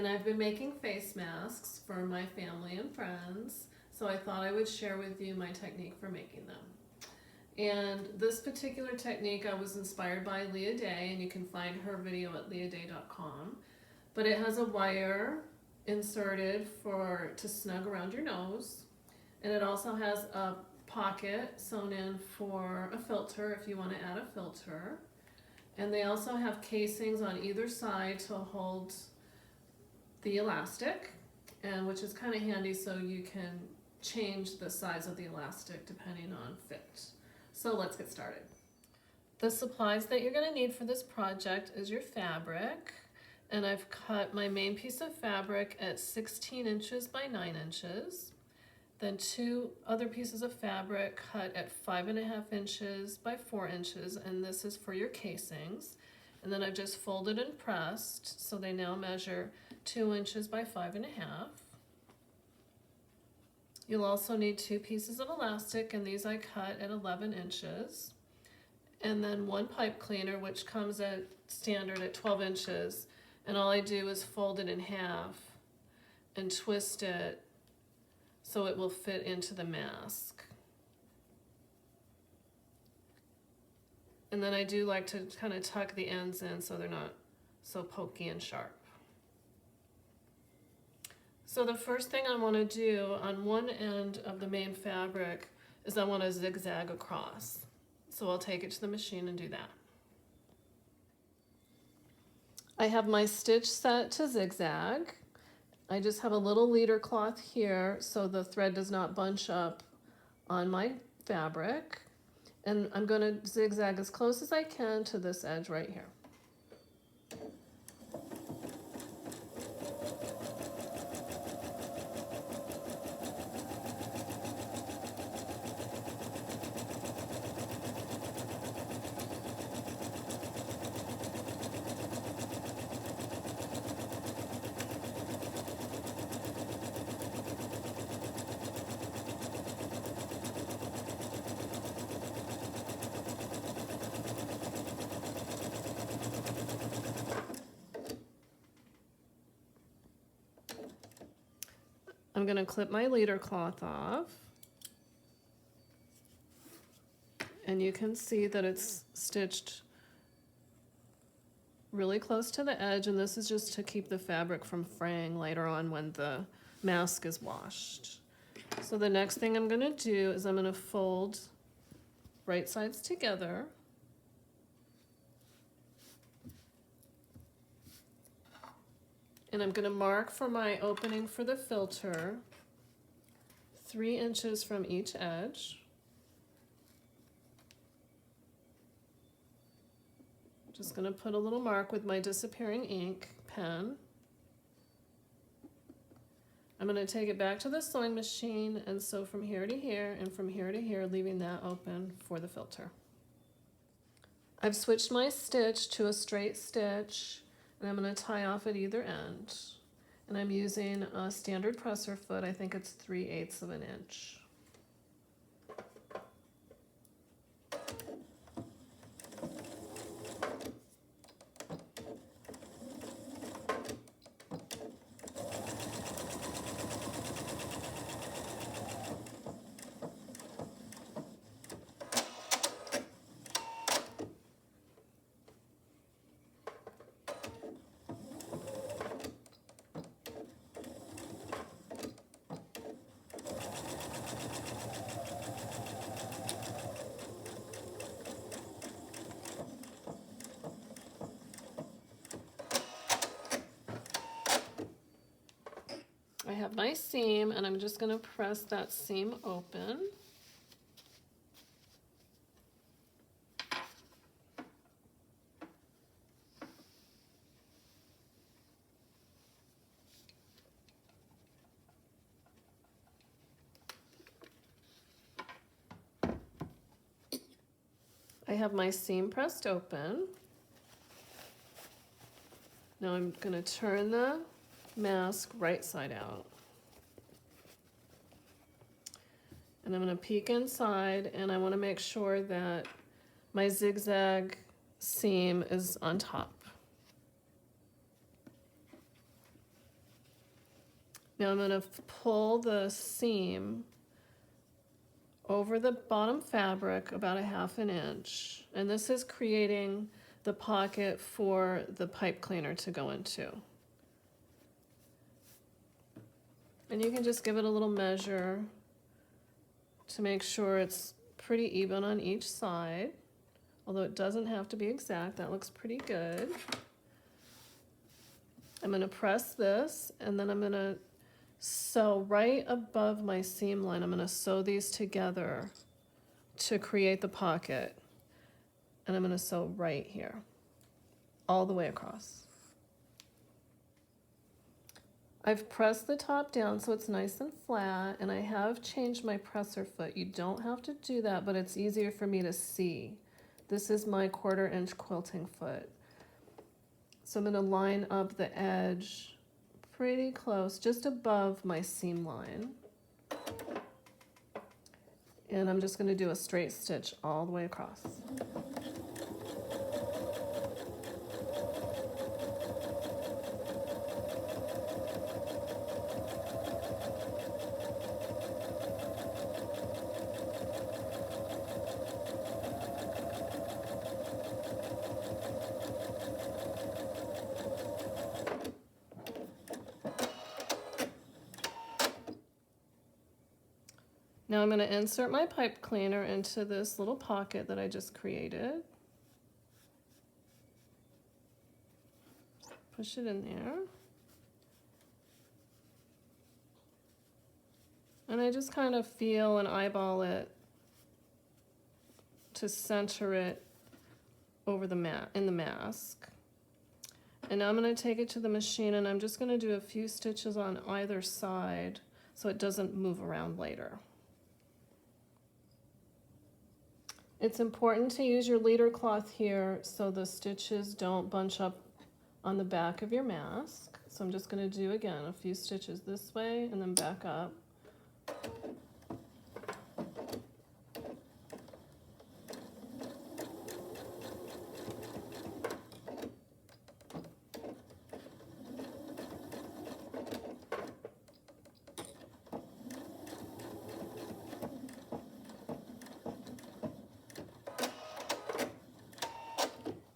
and I've been making face masks for my family and friends, so I thought I would share with you my technique for making them. And this particular technique I was inspired by Leah Day, and you can find her video at leahday.com. But it has a wire inserted to snug around your nose, and it also has a pocket sewn in for a filter if you want to add a filter. And they also have casings on either side to hold the elastic, and which is kind of handy, so you can change the size of the elastic depending on fit. So let's get started. The supplies that you're going to need for this project is your fabric, and I've cut my main piece of fabric at 16 inches by 9 inches. Then 2 other pieces of fabric cut at 5.5 inches by 4 inches, and this is for your casings. And then I've just folded and pressed, so they now measure 2 inches by 5.5. You'll also need 2 pieces of elastic, and these I cut at 11 inches. And then 1 pipe cleaner, which comes at standard at 12 inches. And all I do is fold it in half and twist it so it will fit into the mask. And then I do like to kind of tuck the ends in so they're not so pokey and sharp. So the first thing I want to do on one end of the main fabric is I want to zigzag across. So I'll take it to the machine and do that. I have my stitch set to zigzag. I just have a little leader cloth here so the thread does not bunch up on my fabric. And I'm going to zigzag as close as I can to this edge right here. I'm going to clip my leader cloth off, and you can see that it's stitched really close to the edge, and this is just to keep the fabric from fraying later on when the mask is washed. So the next thing I'm going to do is I'm going to fold right sides together. And I'm going to mark for my opening for the filter 3 inches from each edge. Just going to put a little mark with my disappearing ink pen. I'm going to take it back to the sewing machine and sew from here to here and from here to here, leaving that open for the filter. I've switched my stitch to a straight stitch, and I'm going to tie off at either end. And I'm using a standard presser foot. I think it's 3/8 of an inch. I have my seam, and I'm just going to press that seam open. I have my seam pressed open. Now I'm going to turn the mask right side out. And I'm going to peek inside, and I want to make sure that my zigzag seam is on top. Now I'm going to pull the seam over the bottom fabric about 1/2 inch, and this is creating the pocket for the pipe cleaner to go into. And you can just give it a little measure to make sure it's pretty even on each side, although it doesn't have to be exact. That looks pretty good. I'm going to press this, and then I'm going to sew right above my seam line. I'm going to sew these together to create the pocket, and I'm going to sew right here all the way across. I've pressed the top down so it's nice and flat, and I have changed my presser foot. You don't have to do that, but it's easier for me to see. This is my 1/4 inch quilting foot. So I'm going to line up the edge pretty close, just above my seam line. And I'm just going to do a straight stitch all the way across. Now I'm going to insert my pipe cleaner into this little pocket that I just created. Push it in there. And I just kind of feel and eyeball it to center it over the in the mask. And now I'm going to take it to the machine, and I'm just going to do a few stitches on either side so it doesn't move around later. It's important to use your leader cloth here so the stitches don't bunch up on the back of your mask. So I'm just going to do, again, a few stitches this way and then back up.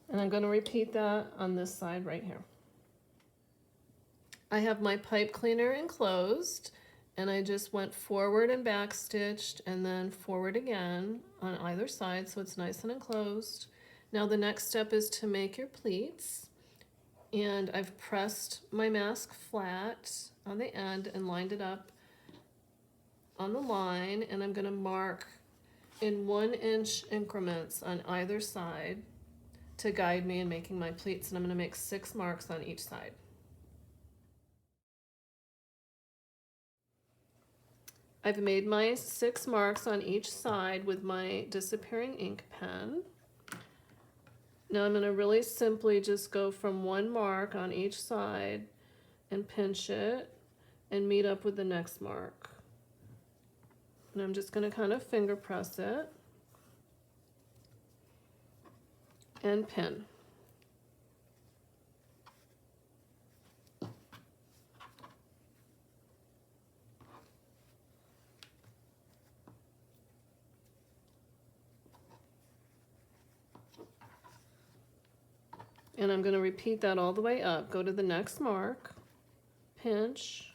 And I'm going to repeat that on this side right here. I have my pipe cleaner enclosed, and I just went forward and back stitched and then forward again on either side so it's nice and enclosed. Now the next step is to make your pleats, and I've pressed my mask flat on the end and lined it up on the line, and I'm going to mark in 1-inch increments on either side to guide me in making my pleats, and I'm going to make 6 marks on each side. I've made my 6 marks on each side with my disappearing ink pen. Now I'm going to really simply just go from 1 mark on each side and pinch it and meet up with the next mark. And I'm just going to kind of finger press it and pin. And I'm going to repeat that all the way up. Go to the next mark, pinch,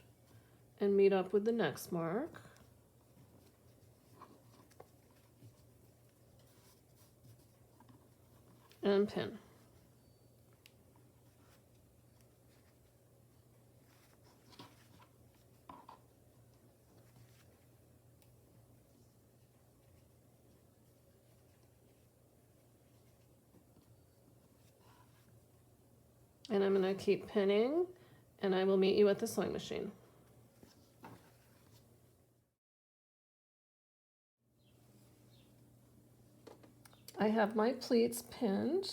and meet up with the next mark. And pin. And I'm going to keep pinning, and I will meet you at the sewing machine. I have my pleats pinned.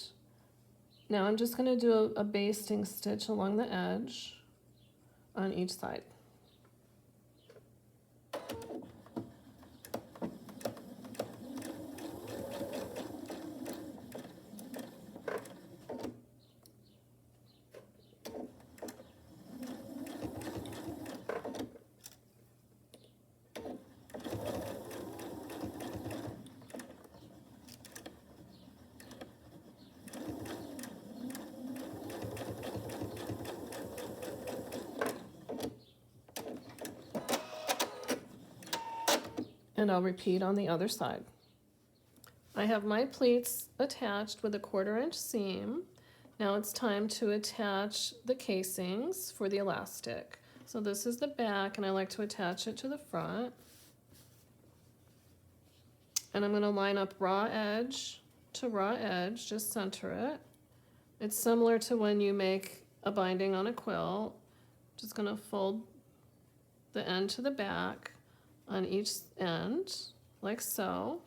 Now I'm just going to do a basting stitch along the edge on each side. And I'll repeat on the other side. I have my pleats attached with a 1/4 inch seam. Now it's time to attach the casings for the elastic. So this is the back, and I like to attach it to the front. And I'm going to line up raw edge to raw edge, just center it. It's similar to when you make a binding on a quilt. Just going to fold the end to the back on each end, like so.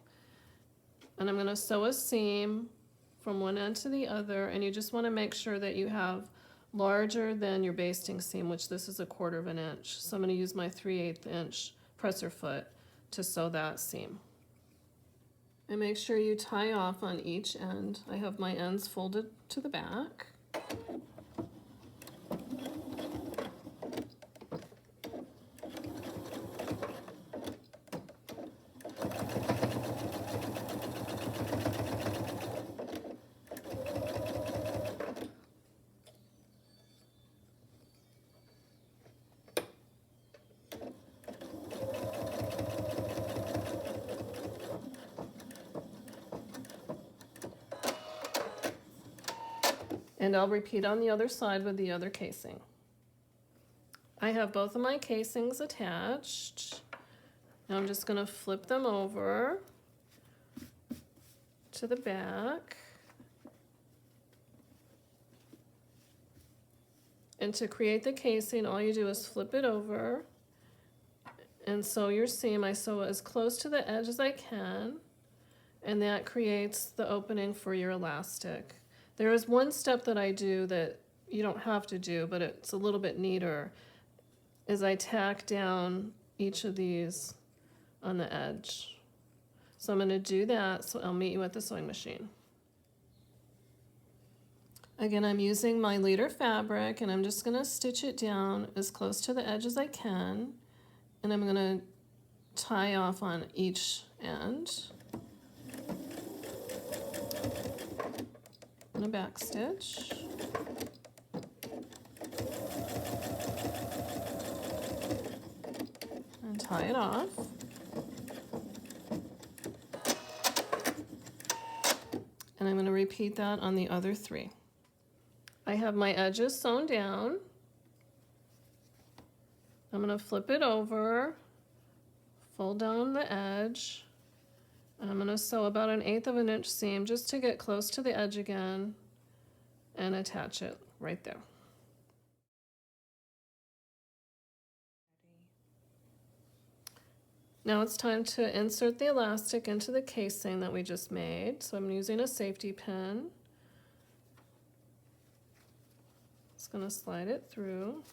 And I'm going to sew a seam from one end to the other, and you just want to make sure that you have larger than your basting seam, which this is a 1/4 inch. So I'm going to use my 3/8 inch presser foot to sew that seam. And make sure you tie off on each end. I have my ends folded to the back. And I'll repeat on the other side with the other casing. I have both of my casings attached. Now I'm just going to flip them over to the back. And to create the casing, all you do is flip it over and sew your seam. I sew as close to the edge as I can, and that creates the opening for your elastic. There is one step that I do that you don't have to do, but it's a little bit neater, is I tack down each of these on the edge. So I'm going to do that, so I'll meet you at the sewing machine. Again, I'm using my leader fabric, and I'm just going to stitch it down as close to the edge as I can, and I'm going to tie off on each end. And a back stitch. And tie it off. And I'm going to repeat that on the other 3. I have my edges sewn down. I'm going to flip it over, fold down the edge, and I'm going to sew about 1/8 inch seam just to get close to the edge again and attach it right there. Now it's time to insert the elastic into the casing that we just made. So I'm using a safety pin. Just going to slide it through.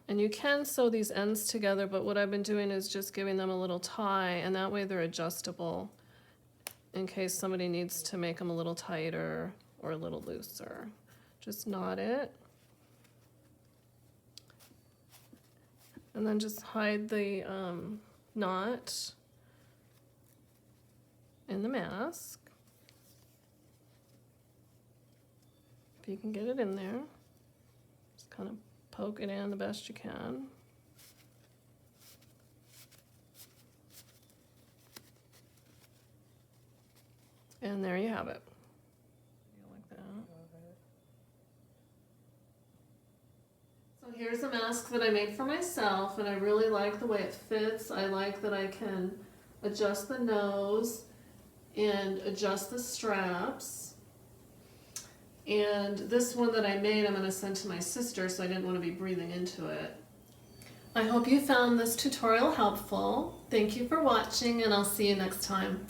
And you can sew these ends together, but what I've been doing is just giving them a little tie, and that way they're adjustable in case somebody needs to make them a little tighter or a little looser. Just knot it. And then just hide the knot in the mask. If you can get it in there. Just kind of poke it in the best you can. And there you have it. Like that. So here's a mask that I made for myself, and I really like the way it fits. I like that I can adjust the nose and adjust the straps. And this one that I made, I'm going to send to my sister, so I didn't want to be breathing into it. I hope you found this tutorial helpful. Thank you for watching, and I'll see you next time.